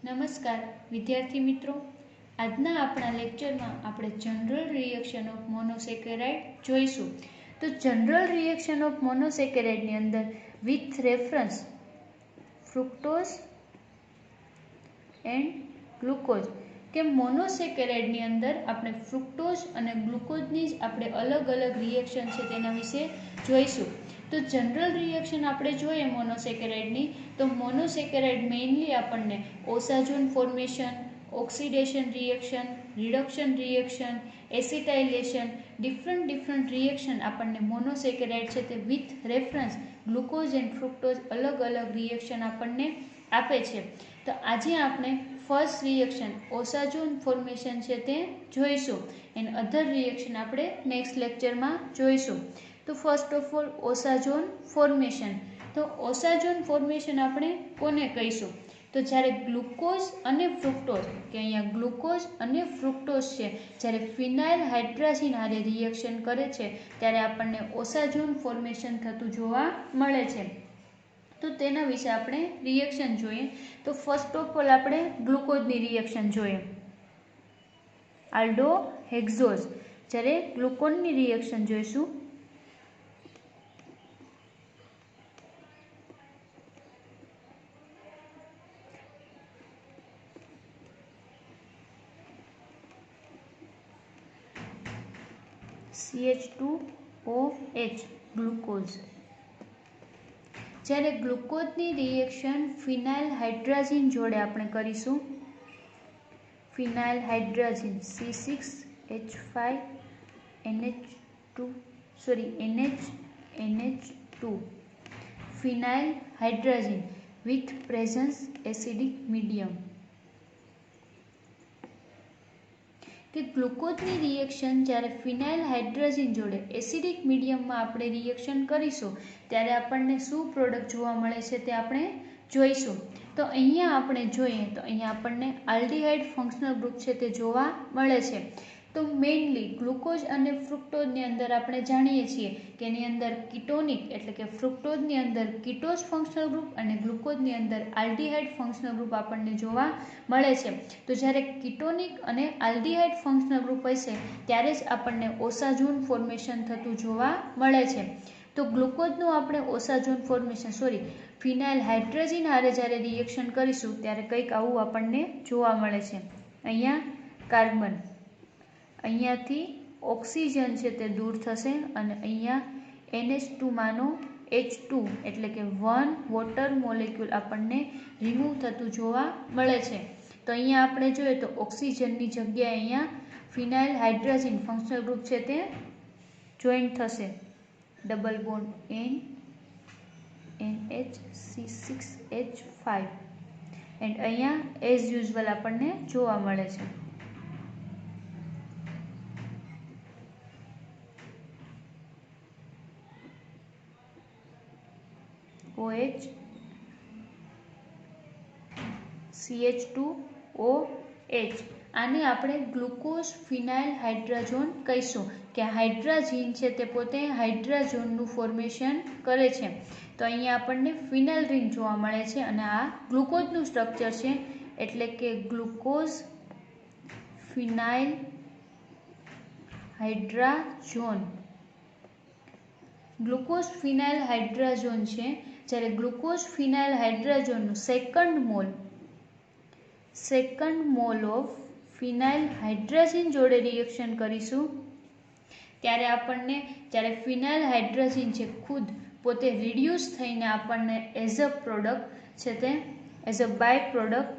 નમસ્કાર વિદ્યાર્થી મિત્રો, આજના આપણા લેક્ચરમાં આપણે જનરલ રિએક્શન ઓફ મોનોસેકેરાઇડ જોઈશું. તો જનરલ રિએક્શન ઓફ મોનોસેકેરાઇડની અંદર with reference fructose and glucose કે મોનોસેકેરાઇડની અંદર આપણે ફ્રુક્ટોઝ અને ગ્લુકોઝની જ આપણે અલગ અલગ રિએક્શન છે તેના વિશે જોઈશું. તો જનરલ રિએક્શન આપણે જોઈએ મોનોસેકેરાઇડની, તો મોનોસેકેરાઇડ મેઇનલી આપણને osazone formation, oxidation reaction, reduction reaction, acetylation, different reaction આપણને મોનોસેકેરાઇડ છે તે with reference glucose and fructose અલગ અલગ રિએક્શન આપણને આપે છે. તો આજે આપણે ફર્સ્ટ રિએક્શન ઓસાઝોન ફોર્મેશન છે તે જોઈશું એન્ડ અધર રિએક્શન આપણે નેક્સ્ટ લેક્ચરમાં જોઈશું. તો ફર્સ્ટ ઓફ ઓલ ઓસાઝોન ફોર્મેશન. તો ઓસાઝોન ફોર્મેશન આપણે કોને કહીશું? તો જ્યારે ગ્લુકોઝ અને ફ્રુક્ટોઝ કે અહીંયા ગ્લુકોઝ અને ફ્રુક્ટોઝ છે જ્યારે ફિનાઇલ હાઇડ્રાઝિન હારે રિએક્શન કરે છે ત્યારે આપણને ઓસાઝોન ફોર્મેશન થતું જોવા મળે છે. તો તેના વિશે આપણે રિએક્શન જોઈએ. તો ફર્સ્ટ ઓફ ઓલ આપણે ગ્લુકોઝની રિએક્શન જોઈએ. આલ્ડો હેક્ઝોઝ. જ્યારે ગ્લુકોઝની રિએક્શન જોઈશું CH2OH ગ્લુકોઝ. જ્યારે ગ્લુકોઝની રિએક્શન ફિનાઇલ હાઇડ્રાઝિન જોડે આપણે કરીશું, phenyl hydrazine NH2 phenyl hydrazine with presence acidic medium. કે ગ્લુકોઝની રિએક્શન જ્યારે ફિનાઇલ હાઇડ્રાઝિન જોડે એસિડિક મીડિયમમાં આપણે રિએક્શન કરીશું ત્યારે આપણને શું પ્રોડક્ટ જોવા મળે છે તે આપણે જોઈશું. તો અહીંયા આપણે જોઈએ તો અહીંયા આપણને આલ્ડીહાઇડ ફંક્શનલ ગ્રુપ છે તે જોવા મળે છે. તો મેઇનલી ગ્લુકોઝ અને ફ્રુક્ટોઝની અંદર આપણે જાણીએ છીએ કે એની અંદર કીટોનિક એટલે કે ફ્રુક્ટોઝની અંદર કીટોઝ ફંક્શનલ ગ્રુપ અને ગ્લુકોઝની અંદર આલ્ડીહાઇડ ફંક્શનલ ગ્રુપ આપણને જોવા મળે છે. તો જ્યારે કીટોનિક અને આલ્ડીહાઇડ ફંક્શનલ ગ્રુપ હશે ત્યારે જ આપણને ઓસાઝોન ફોર્મેશન થતું જોવા મળે છે. તો ગ્લુકોઝનું આપણે ઓસાઝોન ફોર્મેશન ફિનાઇલ હાઇડ્રાઝિન હારે જ્યારે રિએક્શન કરીશું ત્યારે કંઈક આવું આપણને જોવા મળે છે. અહીંયા કાર્બન, અહીંયાથી ઓક્સિજન છે તે દૂર થશે અને અહીંયા NH2 માનો H2 એટલે કે 1 વોટર મોલેક્યુલ આપણને રિમૂવ થતું જોવા મળે છે. તો અહીંયા આપણે જોઈએ તો ઓક્સિજનની જગ્યાએ અહીંયા ફિનાઇલ હાઇડ્રાઝિન ફંક્શનલ ગ્રુપ છે તે જોઈન્ટ થશે. ડબલ બોન્ડ NHC6H5 એન્ડ અહીંયા એઝ યુઝ્યુઅલ આપણને જોવા મળે છે. OH CH2OH. આને આપણે ગ્લુકોઝ ફિનાઇલ હાઇડ્રાઝોન કહીશું કે હાઇડ્રાઝિન છે તે પોતે હાઇડ્રાઝોનનું ફોર્મેશન કરે છે. તો અહીંયા આપણને ફિનાઇલ રિંગ જોવા મળે છે અને આ ગ્લુકોઝનું સ્ટ્રક્ચર છે એટલે કે ગ્લુકોઝ ફિનાઇલ હાઇડ્રાઝોન. ગ્લુકોઝ ફિનાઇલ હાઇડ્રાઝોન છે જ્યારે ગ્લુકોઝ ફિનાઇલ હાઇડ્રાઝોનનું second mole of phenyl hydrazine જોડે રિએક્શન કરીશું ત્યારે આપણને જ્યારે ફિનાઇલ હાઇડ્રાઝિન છે ખુદ પોતે રિડ્યુસ થઈને આપણને એઝ અ પ્રોડક્ટ છે તે as a by product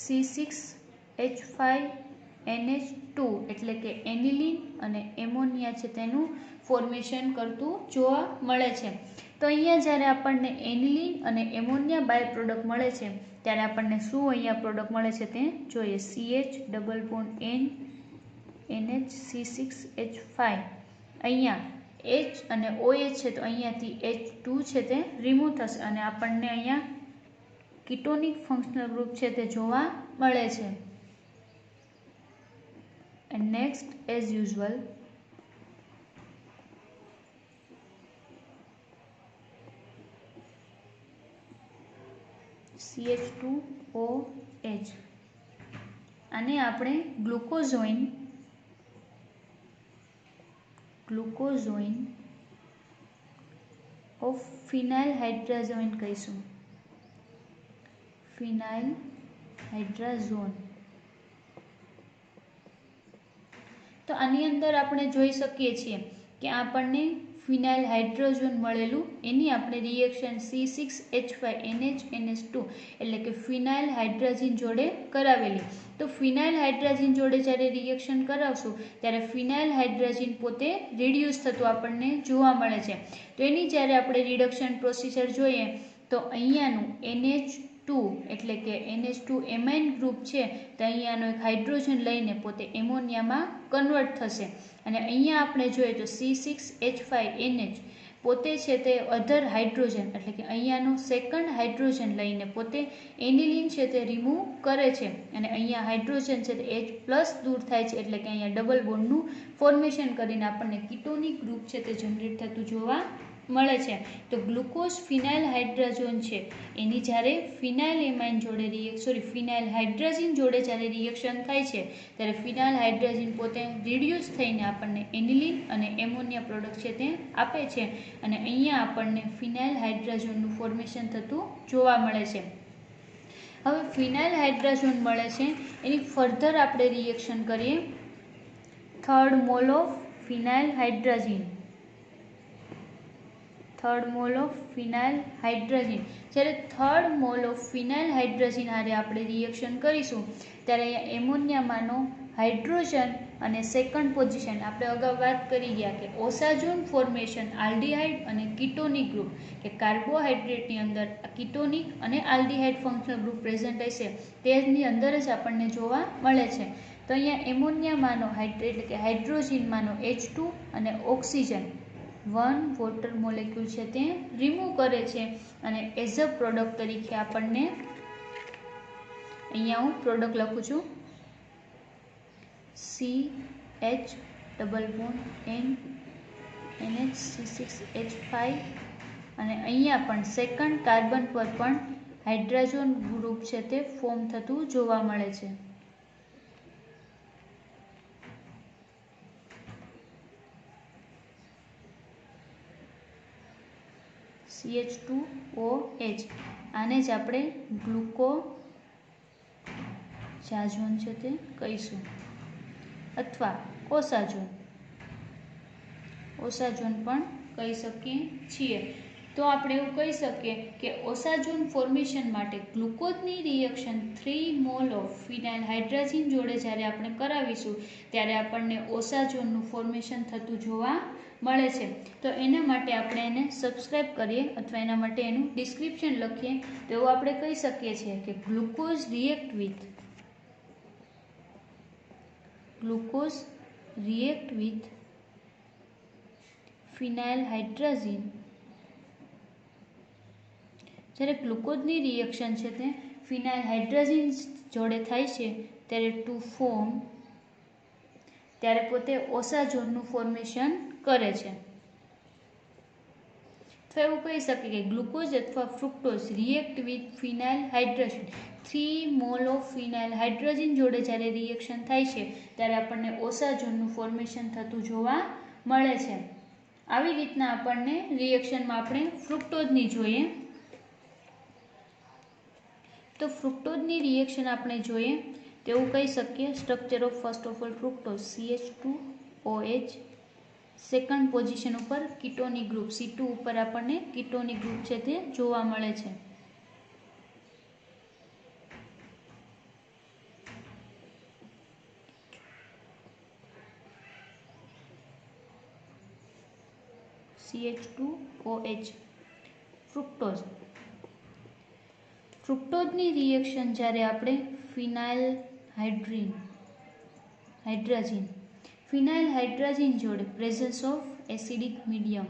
C6H5NH2 એટલે કે એનિલિન અને એમોનિયા છે તેનું ફોર્મેશન કરતું જોવા મળે છે. તો અહીંયા જ્યારે આપણને એનિલિન અને એમોનિયા બાય પ્રોડક્ટ મળે છે ત્યારે આપણને શું અહીંયા પ્રોડક્ટ મળે છે તે જોઈએ. CH double bond N NHC6H5 અહીંયા H અને OH છે તો અહીંયાથી H2 છે તે રિમૂવ થશે અને આપણને અહીંયા કીટોનિક ફંક્શનલ ગ્રુપ છે તે જોવા મળે છે. And next as usual CH2OH આને આપણે ગ્લુકોઝોઇન ઓફ ફિનાઇલ હાઇડ્રાઝોન કહીશું. ફિનાઇલ હાઇડ્રાઝોન. તો આની અંદર આપણે જોઈ શકીએ છીએ કે આપણને ફિનાઇલ હાઇડ્રોજન મળેલું, એની આપણે રિએક્શન C6H5NH2 એટલે કે ફિનાઇલ હાઇડ્રાઝીન જોડે કરાવેલી. તો ફિનાઇલ હાઇડ્રાઝીન જોડે જ્યારે રિએક્શન કરાવશું ત્યારે ફિનાઇલ હાઇડ્રાઝીન પોતે રિડ્યુસ થતું આપણને જોવા મળે છે. તો એની જ્યારે આપણે રિડક્શન પ્રોસીજર જોઈએ તો અહીંયાનું NH2 એટલે કે NH2 એમાઇન ગ્રુપ છે તો અહીંયાનો એક હાઇડ્રોજન લઈને પોતે એમોનિયામાં કન્વર્ટ થશે. અને અહીંયા આપણે જોઈએ તો C6H5NH પોતે છે તે અધર હાઇડ્રોજન એટલે કે અહીંયાનો સેકન્ડ હાઇડ્રોજન લઈને પોતે એનિલિન છે તે રિમૂવ કરે છે. અને અહીંયા હાઇડ્રોજન છે તે H+ દૂર થાય છે એટલે કે અહીંયા ડબલ બોન્ડનું ફોર્મેશન કરીને આપણને કીટોનિક ગ્રુપ છે તે જનરેટ થતું જોવા મળે છે. તો ગ્લુકોઝ ફિનાઇલ હાઇડ્રાઝોન છે એની જ્યારે ફિનાઇલ હાઇડ્રાઝીન જોડે જ્યારે રિએક્શન થાય છે ત્યારે ફિનાઇલ હાઇડ્રાઝીન પોતે રિડ્યુસ થઈને આપણને એનિલિન અને એમોનિયા પ્રોડક્ટ છે તે આપે છે. અને અહીંયા આપણને ફિનાઇલ હાઇડ્રાઝોનનું ફોર્મેશન થતું જોવા મળે છે. હવે ફિનાઇલ હાઇડ્રાઝોન મળે છે એની ફર્ધર આપણે રિએક્શન કરીએ. Third mall of phenyl હાઇડ્રાઝીન. જ્યારે થર્ડ મોલ ઓફ ફિનાઇલ હાઇડ્રાઝીન હારે આપણે રિએક્શન કરીશું ત્યારે અહીંયા એમોનિયામાંનો હાઇડ્રોજન અને સેકન્ડ પોઝિશન આપણે અગાઉ વાત કરી ગયા કે ઓસાઝોન ફોર્મેશન આલ્ડીહાઇડ અને કીટોનિક ગ્રુપ કે કાર્બોહાઈડ્રેટની અંદર કીટોનિક અને આલ્ડીહાઇડ ફંક્શનલ ગ્રુપ પ્રેઝન્ટ હશે તેની અંદર જ આપણને જોવા મળે છે. તો અહીંયા એમોનિયામાંનો એટલે કે હાઇડ્રોજનમાંનો H2 અને ઓક્સિજન 1 વોટર મોલેક્યુલ છે તે રિમૂવ કરે છે અને એઝ અ પ્રોડક્ટ તરીકે આપણને અહીંયા હું પ્રોડક્ટ લખું છું CH+NH6H5 અને અહીંયા પણ સેકન્ડ કાર્બન પર પણ હાઇડ્રાઝોન ગ્રુપ છે તે ફોર્મ થતું જોવા મળે છે. CH2OH આને જ આપણે ગ્લુકોઝાઝોન છે તે કહીશું અથવા ઓસાઝોન પણ કહી શકીએ છીએ. તો આપણે એવું કહી શકીએ કે ઓસાઝોન ફોર્મેશન માટે ગ્લુકોઝની reaction 3 mole of phenyl hydrazine જોડે જ્યારે આપણે કરાવીશું ત્યારે આપણને ઓસાઝોનનું ફોર્મેશન થતું જોવા મળે છે. તો એના માટે આપણે એને સબસ્ક્રાઇબ કરીએ અથવા એના માટે એનું ડિસ્ક્રિપ્શન લખીએ તો એવું આપણે કહી શકીએ છીએ કે ગ્લુકોઝ રિએક્ટ વિથ ફિનાઇલ હાઇડ્રાઝીન. જ્યારે ગ્લુકોઝની રિએક્શન છે તે ફિનાઇલ હાઇડ્રાઝીન જોડે થાય છે ત્યારે ટુ ફોર્મ ત્યારે પોતે ઓસાઝોનનું ફોર્મેશન કરે છે. તો એવું કહી શકીએ કે ગ્લુકોઝ અથવા fructose react with phenyl hydrazine 3 mole of phenyl hydrazine જોડે જ્યારે રિએક્શન થાય છે ત્યારે આપણને ઓસાઝોનનું ફોર્મેશન થતું જોવા મળે છે. આવી રીતના આપણને રિએક્શનમાં આપણે ફ્રુક્ટોઝની જોઈએ તો ફ્રુક્ટોઝની રિએક્શન આપણે જોઈએ તો એવું કહી શકીએ structure of first of all fructose CH2OH second position ઉપર કીટોનિક ગ્રુપ C2 ઉપર આપણને કીટોનિક ગ્રુપ છે તે જોવા મળે છે. CH2OH ફ્રુક્ટોઝની રિએક્શન જ્યારે આપણે ફિનાઇલ હાઇડ્રાઝીન જોડે પ્રેઝન્સ ઓફ એસિડિક મીડિયમ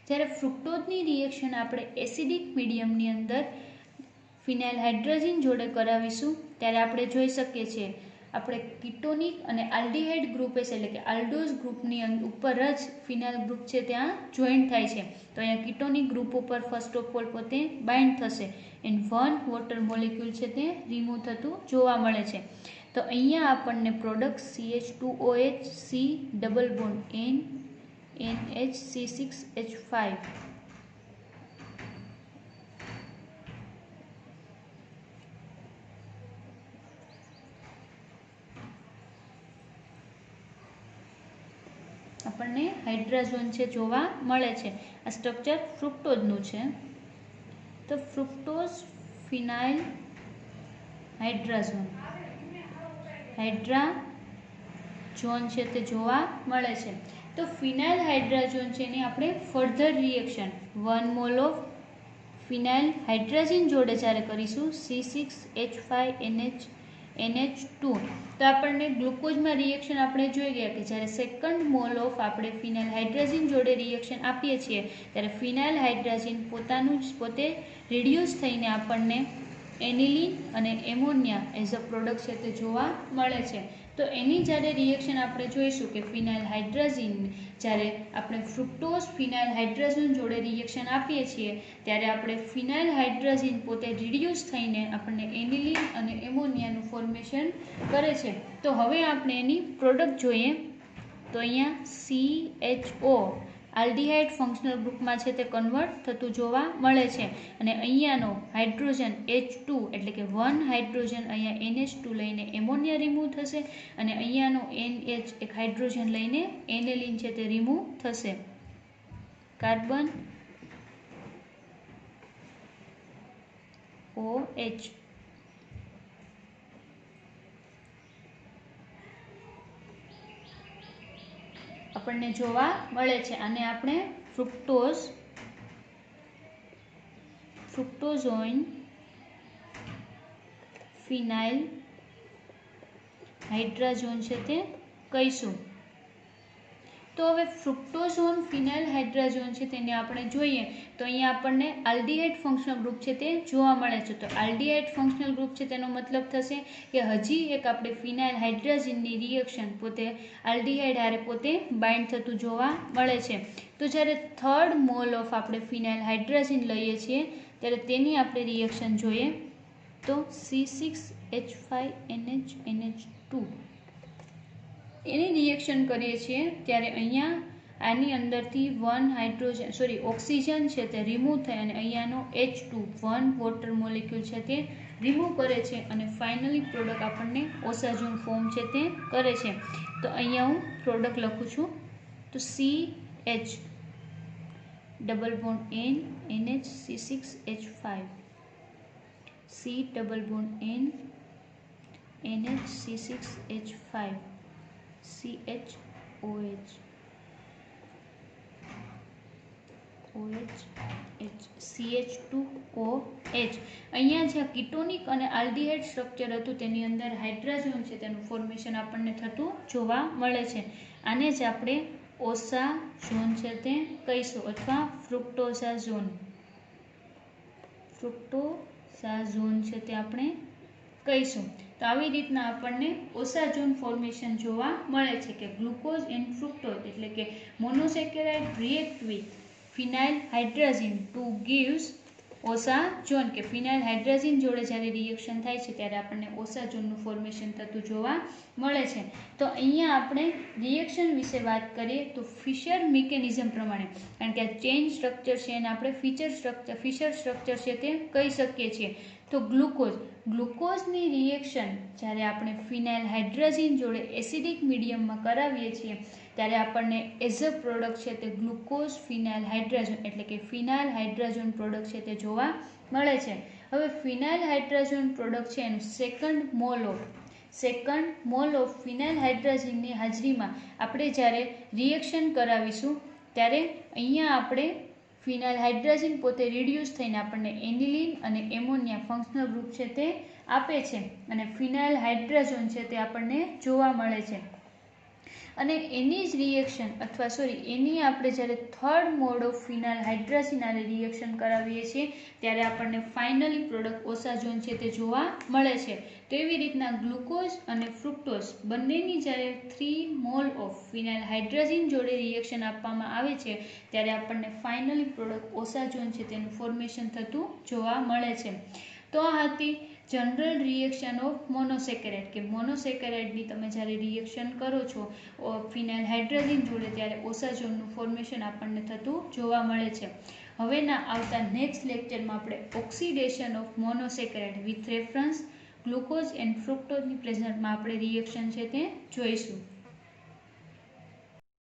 જ્યારે ફ્રુક્ટોઝની રિએક્શન આપણે એસિડિક મીડિયમની અંદર ફિનાઇલ હાઇડ્રાઝીન જોડે કરાવીશું ત્યારે આપણે જોઈ શકીએ છીએ આપણે કીટોનિક અને આલ્ડીહાઇડ ગ્રુપ એટલે કે આલ્ડોઝ ગ્રુપની ઉપર જ ફિનાઇલ ગ્રુપ છે ત્યાં જોઈન્ટ થાય છે. તો અહીંયા કીટોનિક ગ્રુપ ઉપર ફર્સ્ટ ઓફ ઓલ પોતે બાઇન્ડ થશે એન્ડ 1 વોટર મોલિક્યુલ છે તે રિમૂવ થતું જોવા મળે છે. તો અહીંયા આપણને product CH2OH C double bond N NHC6H5 આપણને હાઇડ્રાઝોન છે જોવા મળે છે. આ સ્ટ્રક્ચર ફ્રુક્ટોઝનું છે. તો ફ્રુક્ટોઝ ફિનાઇલ હાઇડ્રાઝોન હાઇડ્રાઝોન છે તે જોવા મળે છે. તો ફિનાઇલ હાઇડ્રાઝોન છે એની આપણે further reaction 1 mall of phenyl hydrazine જોડે જ્યારે કરીશું C6H5NH2 તો આપણને ગ્લુકોઝમાં રિએક્શન આપણે જોઈ ગયા કે જ્યારે સેકન્ડ મોલ ઓફ આપણે ફિનાઇલ હાઇડ્રાઝીન જોડે રિએક્શન આપીએ છીએ ત્યારે ફિનાઇલ હાઇડ્રાઝીન પોતે રિડ્યુસ થઈને આપણને એનિલિન અને એમોનિયા એઝ અ પ્રોડક્ટ છે તે જોવા મળે છે. તો એની જ્યારે રિએક્શન આપણે જોઈશું કે ફિનાઇલ હાઇડ્રાઝીન જ્યારે આપણે ફ્રુક્ટોઝ ફિનાઇલ હાઇડ્રાઝીન જોડે રિએક્શન આપીએ છીએ ત્યારે આપણે ફિનાઇલ હાઇડ્રાઝીન પોતે રિડ્યુસ થઈને આપણને એનિલિન અને એમોનિયાનું ફોર્મેશન કરે છે. તો હવે આપણે એની પ્રોડક્ટ જોઈએ. તો અહીંયા CHO આલ્ડીહાઇડ ફંક્શનલ ગ્રુપમાં છે તે કન્વર્ટ થતું જોવા મળે છે અને અહીંયાનો હાઇડ્રોજન H2 એટલે કે 1 હાઇડ્રોજન અહીંયા NH2 લઈને એમોનિયા રિમૂવ થશે અને અહીંયાનો NH એક હાઇડ્રોજન લઈને એનેલિન છે તે રિમૂવ થશે. કાર્બન OH આપણને જોવા મળે છે. અને આપણે ફ્રુક્ટોઝોઇન ફિનાઇલ હાઇડ્રાઝોન છે તે કહીશું. તો હવે ફ્રુક્ટોઝોન ફિનાઇલ હાઇડ્રાઝોન છે તેને આપણે જોઈએ તો અહીંયા આપણને આલ્ડીહાઇડ ફંક્શનલ ગ્રુપ છે તે જોવા મળે છે. તો આલ્ડીહાઇડ ફંક્શનલ ગ્રુપ છે તેનો મતલબ થશે કે હજી એક આપણે ફિનાઇલ હાઇડ્રાઝીનની રિએક્શન પોતે આલ્ડીહાઇડ હારે પોતે બાઇન્ડ થતું જોવા મળે છે. તો જ્યારે થર્ડ મોલ ઓફ આપણે ફિનાઇલ હાઇડ્રાઝીન લઈએ છીએ ત્યારે તેની આપણે રિએક્શન જોઈએ તો C6H5NH2 એની રિએક્શન કરીએ છીએ ત્યારે અહીંયા આની અંદરથી ઓક્સિજન છે તે રિમૂવ થાય અને અહીંયાનો H2 1 વોટર મોલિક્યુલ છે તે રિમૂવ કરે છે અને ફાઇનલી પ્રોડક્ટ આપણને ઓસાઝોન ફોર્મ છે તે કરે છે. તો અહીંયા હું પ્રોડક્ટ લખું છું. તો CH double bond N NHC6H5 C double bond N NHC6H5 CHOH CH2OH. અહીંયા જે કીટોનિક અને આલ્ડીહાઇડ સ્ટ્રક્ચર હતું તેની અંદર હાઇડ્રાઝોન છે તેનું ફોર્મેશન આપણને થતું જોવા મળે છે. આને જ આપણે ઓસાઝોન છે તે કહીશું અથવા ફ્રુક્ટોઝાઝોન છે તે આપણે કહીશું. તો આવી રીતના આપણને ઓસાઝોન ફોર્મેશન જોવા મળે છે કે ગ્લુકોઝ એન્ડ ફ્રુક્ટોઝ એટલે કે monosaccharide react with phenyl hydrazine to gives osazone કે ફિનાઇલ હાઇડ્રાઝીન જોડે જ્યારે રિએક્શન થાય છે ત્યારે આપણને ઓસાઝોનનું ફોર્મેશન થતું જોવા મળે છે. તો અહીંયા આપણે રિએક્શન વિશે વાત કરીએ તો ફિશર મિકેનિઝમ પ્રમાણે કારણ કે આ ચેઇન સ્ટ્રક્ચર છે એને આપણે ફિશર સ્ટ્રક્ચર છે તે કહી શકીએ છીએ. તો ગ્લુકોઝની રિએક્શન જ્યારે આપણે ફિનાઇલ હાઇડ્રાઝીન જોડે એસિડિક મીડિયમમાં કરાવીએ છીએ ત્યારે આપણને એઝ અ પ્રોડક્ટ છે તે ગ્લુકોઝ ફિનાઇલ હાઇડ્રાઝોન એટલે કે ફિનાઇલ હાઇડ્રાઝોન પ્રોડક્ટ છે તે જોવા મળે છે. હવે ફિનાઇલ હાઇડ્રાઝોન પ્રોડક્ટ છે એનું સેકન્ડ મોલ ઓફ ફિનાઇલ હાઇડ્રાઝીનની હાજરીમાં આપણે જ્યારે રિએક્શન કરાવીશું ત્યારે અહીંયા આપણે ફિનાઇલ હાઇડ્રાઝીન પોતે રિડ્યુસ થઈને આપણને એનિલિન અને એમોનિયા ફંક્શનલ ગ્રુપ છે તે આપે છે અને ફિનાઇલ હાઇડ્રાઝોન છે તે આપણને જોવા મળે છે. અને એની જ રિએક્શન એની આપણે જ્યારે થર્ડ મોડ ઓફ ફિનાઇલ હાઇડ્રાઝિન આરે રિએક્શન કરાવીએ છીએ ત્યારે આપણને ફાઇનલી પ્રોડક્ટ ઓસાઝોન છે તે જોવા મળે છે. તો એવી રીતના ગ્લુકોઝ અને ફ્રુક્ટોઝ બંનેની જ્યારે 3 મોલ ઓફ ફિનાઇલ હાઇડ્રાઝિન જોડે રિએક્શન આપવામાં આવે છે ત્યારે આપણને ફાઇનલી પ્રોડક્ટ ઓસાઝોન છે તેનું ફોર્મેશન થતું જોવા મળે છે. તો આ હતી જનરલ રિએક્શન ઓફ મોનોસેકેરાઇડ કે મોનોસેકેરાઇડની તમે જ્યારે રિએક્શન કરો છો ફિનાઇલ હાઇડ્રાઝિન જોડે ત્યારે ઓસાઝોનનું ફોર્મેશન આપણને થતું જોવા મળે છે. હવેના આવતા નેક્સ્ટ લેક્ચરમાં આપણે oxidation of monosaccharide with reference glucose and ફ્રુક્ટોઝની પ્રેઝન્ટમાં આપણે રિએક્શન છે તે જોઈશું.